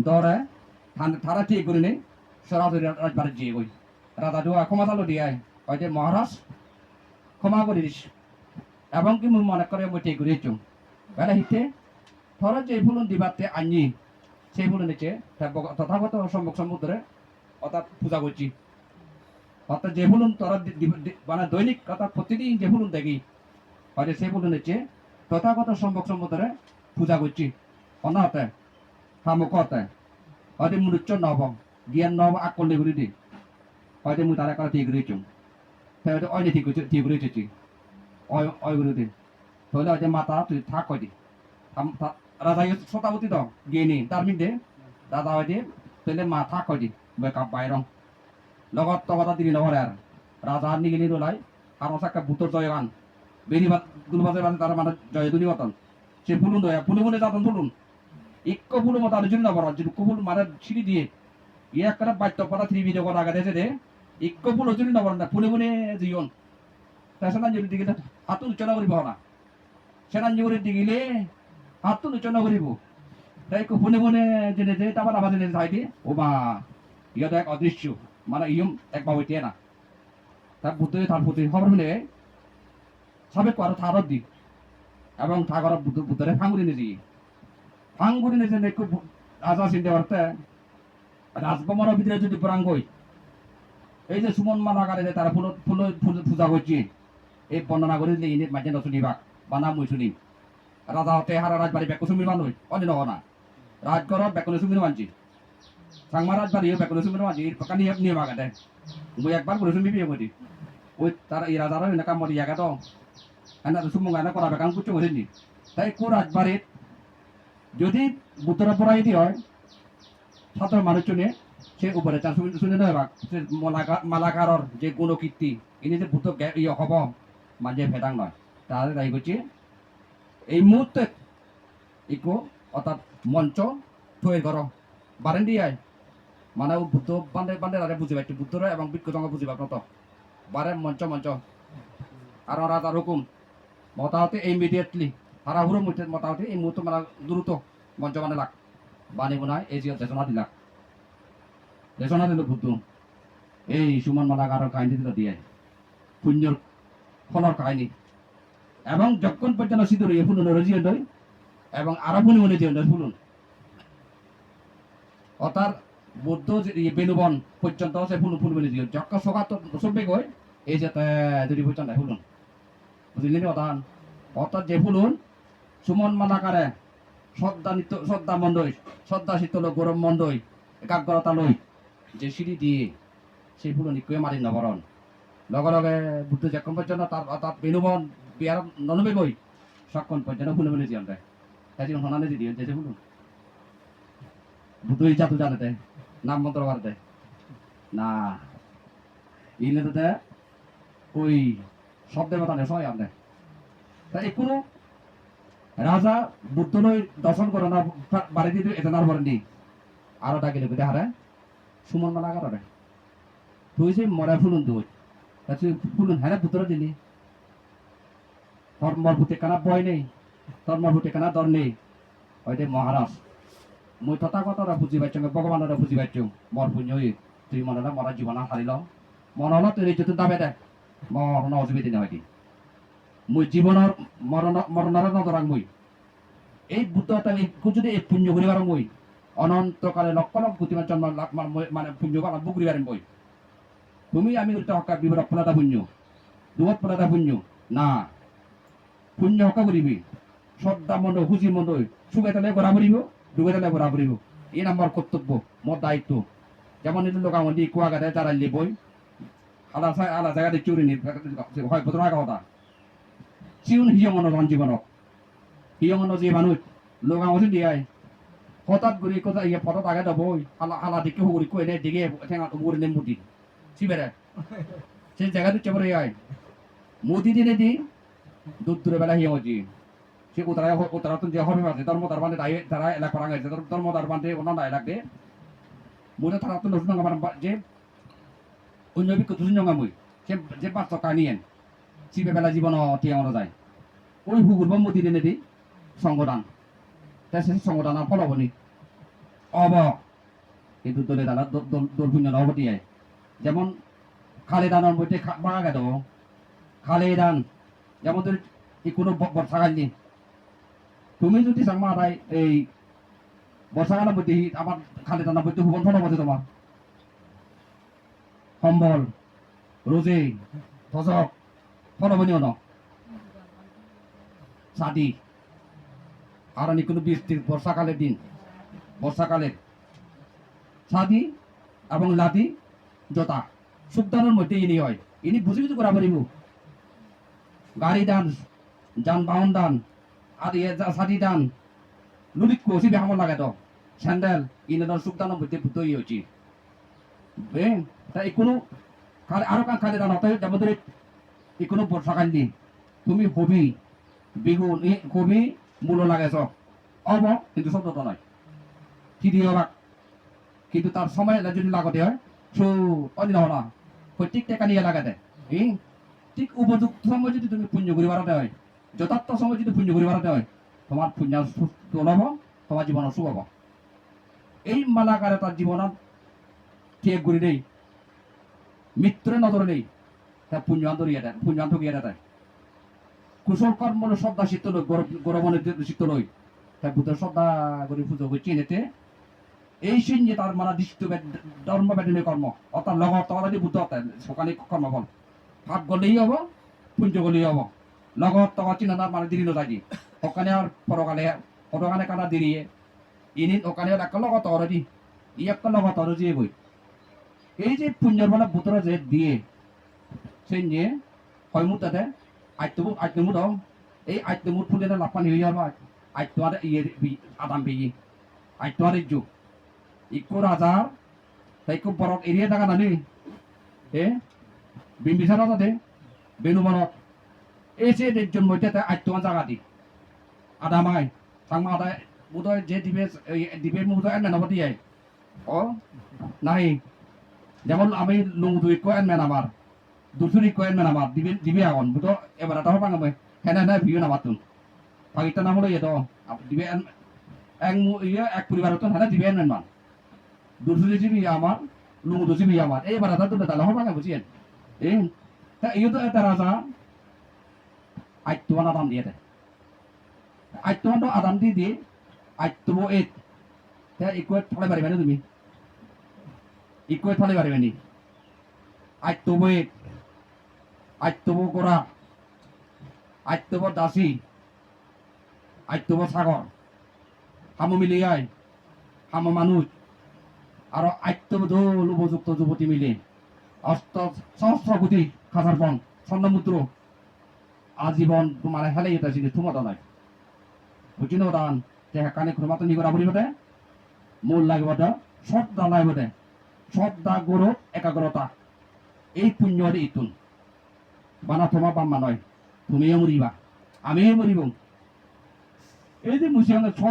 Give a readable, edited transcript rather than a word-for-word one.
দরে থারা ঠিক করে নেই সরাসরি রাজবাড়ি দিয়ে গই রাজা দোয়া ক্ষমা চালু দিয়ে হয়তো মহারাজ ক্ষমা করে দিস এবং কি মনে করে মই ঠিক করে চুম বেলা হিতে ধরো যে ফুলন দিবাতে আনি সেই ফুলন নিচে তথাগত সম্মুখ সমুদ্রে অর্থাৎ পূজা করছি অর্থাৎ যে ফুলন তোরা মানে দৈনিক অর্থাৎ প্রতিদিন যে ফুলন দেখি হয়তো সেই ফুলন নিচে তথাগত সম্মুখ সমুদ্রে পূজা করছি অনাহতে হামুকতে হয়তো মুনুচ্চ নব জ্ঞান নব আকল করে দি হয়তো মু তারা ঠিক করে চুম হয়তো অয় ঠিক করে চুচি অয় করে দি তাহলে হয়তো মাতা তুই থাক কয় দি রাজা শতাবতী তো গিয়ে তার মধ্যে দাদা হয়তো তাহলে মা থাক কয় দি বেকাপ বাইরং লগত তগতা দিবি নহরে আর রাজা নিগিলি রোলাই আর সাক্ষা ভূতর জয়গান বেরিবাদ গুলবাজে বাজে তার মানে জয় দুনি মতন সে ফুলুন দয়া ফুলে যাতন ফুলুন ইক্ক ফুলু মতো আর জন্য বড় যে কুফুল মানে ছিঁড়ি দিয়ে ইয়ে একটা বাদ্য পাতা থ্রি ভিডিও করা আগে দেশে দে ইক্ক ফুল জন্য বড় না ফুলে জীবন তাই সেনা যদি দিকে হাতু উচ্চনা করিব না সেনা জুড়ে দিগিলে হাতু উচ্চনা করিব তাই ফুলে জেনে যে তারপর আবার জেনে যাই দিয়ে ও মা ইয়ে তো এক অদৃশ্য মানে ইয়ম একবার হইতে না তার বুদ্ধ তার প্রতি খবর মিলে সাবেক আরো থারত দি এবং থাকর বুদ্ধরে ফাঙ্গুরি নিজি ফাঙ্গুরি নিজে একটু রাজা চিনতে পারতে রাজভবনের ভিতরে যদি বরাঙ্গই এই যে সুমন মালাকারে যে তারা ফুল ফুল ফুল পূজা করছি এই বর্ণনা করে দিলে ইনি মাঝে নশুনিবা বানা মই শুনি রাজা হতে হারা রাজবাড়ি বেকু সুমির মানুষ অন্য নহনা রাজগড় বেকনে সুমির মানছি সাংমা রাজবাড়িও বেকনে সুমির মানছি কানি নিয়ে মাগাতে মই একবার করে সুমি বিয়ে করি ওই তার এই রাজারও এনাকা মরি জায়গা তো এনা সুমঙ্গা এনা করা বেকান কুচু করেনি তাই কো রাজবাড়ির যদি বুতরা পড়াইতে হয় ছাত্র মানুষ শুনে সে উপরে চান শুনে নয় বাক সে মালাকারর যে গুণকীর্তি ইনি যে ভূত ইয়ে হব মাঝে ভেদাং নয় তাহলে তাই করছে এই মুহূর্তে ইকো অর্থাৎ মঞ্চ তৈরি করো বারেন দিয়ে মানে বুদ্ধ বান্ধে বান্ধে তাদের বুঝে পাচ্ছি বুদ্ধরা এবং বিজ্ঞতঙ্গ বুঝে পাক নত বারে মঞ্চ আর রাজার হুকুম মোটামুটি ইমিডিয়েটলি হারাহুড়ো মোটামুটি এই মুহূর্তে মানে দ্রুত মঞ্চ মানে লাগ বানি বনায় এই যে দেশনা দিলাক দেশনা দিল বুদ্ধ এই সুমন মালাকারের কাহিনী দিল দিয়ে পুণ্যর ফলর কাহিনী এবং যখন পর্যন্ত সিঁদুর ইয়ে ফুলুন রজিয়ে দই এবং আরো ফুনি মনে দিয়ে ফুলুন অর্থাৎ বুদ্ধ বেনুবন পর্যন্ত সে ফুল মনে দিয়ে যখন সকাত সবে গই এই যে যদি পর্যন্ত ফুলুন বুঝলেন অর্থাৎ যে ফুলুন সুমন মালাকারে শ্রদ্ধা মন্দই শ্রদ্ধা শীতল গরম মন্দই একাগ্রতা লই যে সিঁড়ি দিয়ে সেই ফুলন ইকুয়ে মারি নবরণ লগে লগে বুদ্ধ যখন পর্যন্ত তার বেনুবন বিয়ার ননবে গই সক্ষণ পর্যন্ত ফুলে ফুলে জিয়ন দেয় তাই জীবন হনানে দিয়ে যে ফুলুন বুদ্ধ জাতু জানে দেয় নাম মন্ত্র বার দেয় না ইলে তো ওই শব্দের কথা নেই সবাই আপনি তাই কোনো রাজা বুদ্ধলৈ দর্শন করে না বাড়ি দিয়ে এজনার পরে নি আরো ডাকিলে কোথায় হারে সুমন মালা কারে তুই যে মরা ফুলুন তুই তুই ফুলুন হ্যাঁ বুদ্ধরা দিলি তোর মরভূতি কানা বয় নেই তোর মরভূতি কানা দর নেই হয়তো মহারাজ মই তথাগতরা বুঝি পাইছ ভগবানরা বুঝি পাইছ মর পুণ্য তুই মনে মরা জীবন হারিল মনে হলো তুই যদি দাবে দে মরণ অসুবিধা হয় মই জীবনের মরণের নজরাং মই এই বুদ্ধ যদি এই পুণ্য করিবার মই অনন্তকালে লক্ষ লক্ষ কোটি জন্ম মানে পুণ্য পালন করিবার মই তুমি আমি হকা বিবর ফলাটা পুণ্য দুবত ফলাটা পুণ্য না পুণ্য হকা করিবি শ্রদ্ধা মন্দ হুজি মন্দ সুখে তালে করা করিব ডুবে তালে করা করিব এই নাম্বার কর্তব্য মোর দায়িত্ব যেমন এই লোক আমার কুয়াগাতে যারা বই আলা জায়গাতে চুরি নি হয় ভদ্র কথা চিউন হিয়মন জীবনক হিয়মন যে মানুষ লোক আমার দিয়ে হঠাৎ করে কথা ইয়ে ফটো আগে দেবো আলা দিকে হুগুরি কই নে দিকে ঠেঙা হুগুরি নে মুদি সিবেরে সেই জায়গাতে চেপরে আয় মুদি দিনে দি দূরে বেলা হিয়মজি সে উত্তরাতন যে হবে আছে ধর্ম তার বান্ধে তারা এলাকা করা গেছে ধর্ম তার বান্ধে অন্য এলাকাতে মুদে তারা তো নতুন আমার যে অন্য বিক্ষ দুজন মই সে যে বাচ্চা কানিয়েন সিবে বেলা জীবন টিয়ানো যায় ওই হুগুর মুদি দিনে দি সংগদান তাই সে সংগদান ফল হবনি অব কিন্তু দলে দালা দল পুণ্য নবতী যেমন খালেদানের মধ্যে বাগা গেল খালেদান যেমন তোর কোনো বর্ষা কালনি তুমি যদি সাংমা আদায় এই বর্ষাকালের মধ্যে আমার খালেদানের মধ্যে ভুবন ফটো বসে তোমার সম্বল রোজে ধসক ফটো বনিও ন সাদি আর কোনো বৃষ্টির বর্ষাকালের দিন বর্ষাকালের সাদি এবং লাদি জোতা সুখদানের মধ্যে ইনি হয় ইনি বুঝি বুঝি করা পারিব গাড়ি দান যানবাহন দান আর সাদি দান লুলিক কষি বেহামর লাগে তো স্যান্ডেল ইনের সুখদানের মধ্যে তৈরি হয়েছি তাই কোনো আরো কান খালি দান হতে যেমন ধরে কোনো বর্ষাকাল দিন তুমি হবি বেগুন কবি মূল লাগাইছ অব কিন্তু শব্দটা নয় ঠিকই হবাক কিন্তু তার সময় যদি লাগতে হয় সো অন্য না প্রত্যেক টেকা নিয়ে লাগাতে ঠিক উপযুক্ত সময় যদি তুমি পুণ্য করে বাড়াতে হয় যথার্থ সময় যদি পুণ্য করে বাড়াতে হয় তোমার পুণ্য তোলব তোমার জীবন শুভ হব এই মালাকারে তার জীবনত ঠিক ঘুরি নেই মৃত্যুরে নজরে নেই তা পুণ্যান ধরিয়ে দেয় পুণ্যান ঠকিয়ে দেয় কুশল কর্ম শ্রদ্ধা শীত লই গৌরবনের শীত লই তাই বুদ্ধের শ্রদ্ধা করে পুজো করছি এনেতে এই সিন যে তার মানে দৃষ্ট ধর্ম বেদনীয় কর্ম অর্থাৎ লগর তলাদি বুদ্ধ সকালে কর্মফল ভাত গলেই হব পুঞ্জ গলেই হব লগর তকা চিনার মানে দিলি নাকি ওখানে আর পরকালে কানা দিরিয়ে ইনি ওখানে একটা লগত অরদি ই একটা লগত অরজি বই এই যে পুঞ্জর মানে বুতরা যে দিয়ে সেই নিয়ে হয় মুখ তাতে আইতমু দong এই আইতমু ফুলে না লাপানি হইয়া বা আইতো আর ইয়ে আদাম বেyi আইতো আর ইজু ইকো রাজা তাইকো বরক এরিয়া টাকা নানি বিম্বিসার তাতে বেনু বরক এসে দেড়জন মধ্যে আইতো জায়গা দি আদামাই সাংমা আদায় বোধহয় যে দিবের মুখ এন মেনাব দিয়ে ও নাই যেমন আমি লুঙ্গু ইকো এন মেন আমার দুসুরি কয়েন মেন আমার দিবে এখন বুঝো এবার এটা পাঙ্গা মই হেনা না ভিউ না মাতুন পাকিটা নাম হলো এতো দিবে এক পরিবার তো হেনা দিবে মেন মান দুসুরি জিবি আমার লুঙ্গু দুসুরি আমার এবার এটা তো তাহলে হবে পাঙ্গা বুঝিয়েন তা ইউ তো এটা রাজা আইতো আদাম দিয়ে দে আইতো আদাম দিয়ে আইতো এত তা ইকো ফলে পারিবে না তুমি ইকো ফলে পারিবে নি আইতো এত আইতব গোড়া আইতব দাসী আইতব সাগর হামো মিলিয়ায় হামো মানুষ আর আইতব দোল উপযুক্ত যুবতী মিলে সহস্র কোটি খাসার পণ স্বর্ণমুদ্র আজীবন তোমার হেলে এটা ছিল থুমতা নাই বুঝিনো দান যে কানে ক্ষমাত নিগরা বলিবতে মূল লাগবতে শ্রদ্ধা লাগবতে শ্রদ্ধা গৌরব একাগ্রতা এই পুণ্যরে ইতুন বানা তোমার বাম্মা নয় তুমিও মরিবা আমিও মরিব এই যে মুসিয়ানের